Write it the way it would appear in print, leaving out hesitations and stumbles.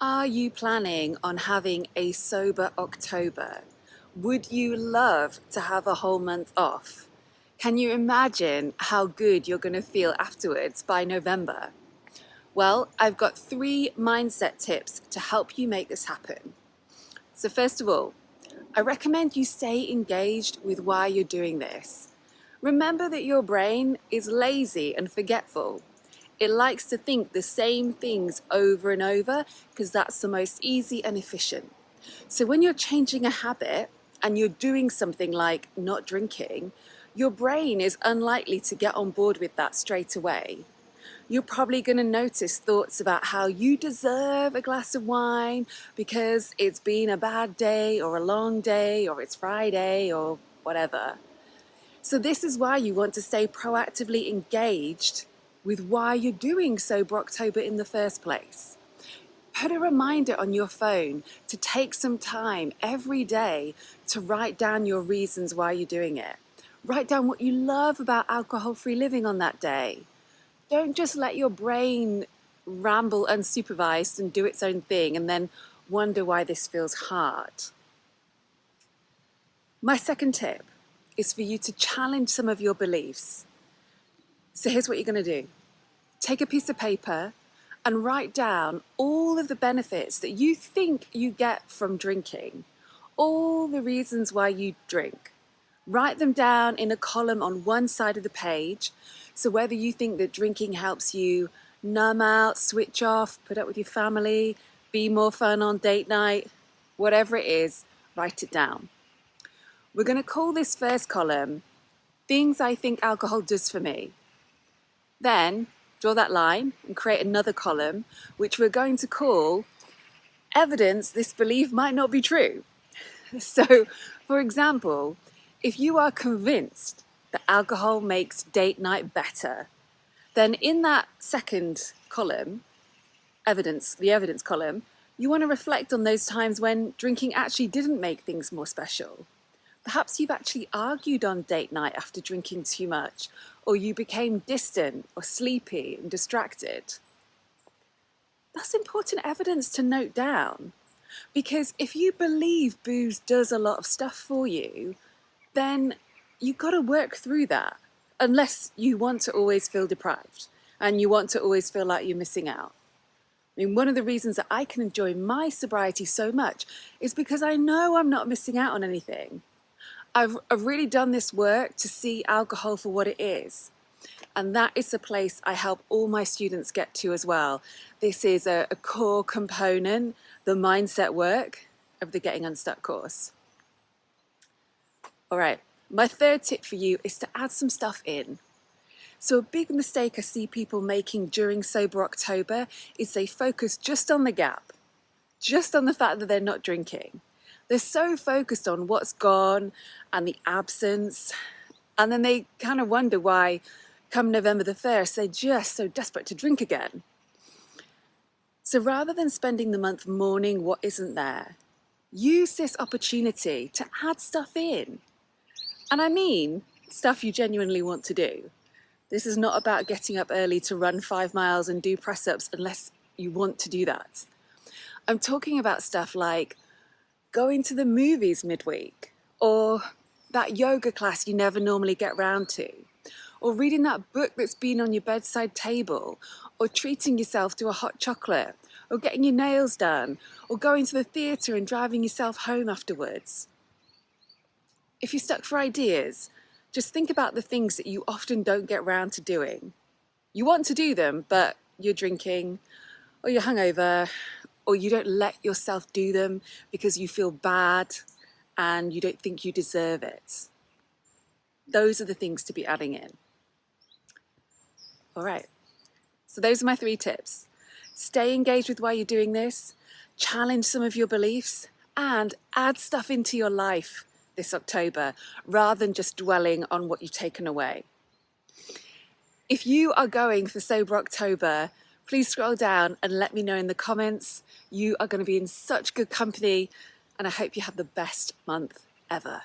Are you planning on having a sober October? Would you love to have a whole month off? Can you imagine how good you're going to feel afterwards by November? Well, I've got 3 mindset tips to help you make this happen. So first of all, I recommend you stay engaged with why you're doing this. Remember that your brain is lazy and forgetful. It likes to think the same things over and over because that's the most easy and efficient. So when you're changing a habit and you're doing something like not drinking, your brain is unlikely to get on board with that straight away. You're probably going to notice thoughts about how you deserve a glass of wine because it's been a bad day or a long day or it's Friday or whatever. So this is why you want to stay proactively engaged with why you're doing Sober October in the first place. Put a reminder on your phone to take some time every day to write down your reasons why you're doing it. Write down what you love about alcohol-free living on that day. Don't just let your brain ramble unsupervised and do its own thing and then wonder why this feels hard. My second tip is for you to challenge some of your beliefs. So here's what you're going to do. Take a piece of paper and write down all of the benefits that you think you get from drinking, all the reasons why you drink. Write them down in a column on one side of the page. So whether you think that drinking helps you numb out, switch off, put up with your family, be more fun on date night, whatever it is, write it down. We're going to call this first column, Things I Think Alcohol Does For Me. Then draw that line and create another column, which we're going to call Evidence This Belief Might Not Be True. So, for example, if you are convinced that alcohol makes date night better, then in that second column, the evidence column, you want to reflect on those times when drinking actually didn't make things more special. Perhaps you've actually argued on date night after drinking too much, or you became distant or sleepy and distracted. That's important evidence to note down, because if you believe booze does a lot of stuff for you, then you've got to work through that, unless you want to always feel deprived and you want to always feel like you're missing out. I mean, one of the reasons that I can enjoy my sobriety so much is because I know I'm not missing out on anything. I've really done this work to see alcohol for what it is. And that is the place I help all my students get to as well. This is a core component, the mindset work of the Getting Unstuck course. All right, my third tip for you is to add some stuff in. So a big mistake I see people making during Sober October is they focus just on the gap, just on the fact that they're not drinking. They're so focused on what's gone and the absence, and then they kind of wonder why, come November the 1st, they're just so desperate to drink again. So rather than spending the month mourning what isn't there, use this opportunity to add stuff in. And I mean stuff you genuinely want to do. This is not about getting up early to run 5 miles and do press-ups unless you want to do that. I'm talking about stuff like going to the movies midweek, or that yoga class you never normally get round to, or reading that book that's been on your bedside table, or treating yourself to a hot chocolate, or getting your nails done, or going to the theatre and driving yourself home afterwards. If you're stuck for ideas, just think about the things that you often don't get round to doing. You want to do them, but you're drinking, or you're hungover, or you don't let yourself do them because you feel bad and you don't think you deserve it. Those are the things to be adding in. All right, so those are my 3 tips. Stay engaged with why you're doing this, challenge some of your beliefs, and add stuff into your life this October, rather than just dwelling on what you've taken away. If you are going for Sober October, please scroll down and let me know in the comments. You are going to be in such good company, and I hope you have the best month ever.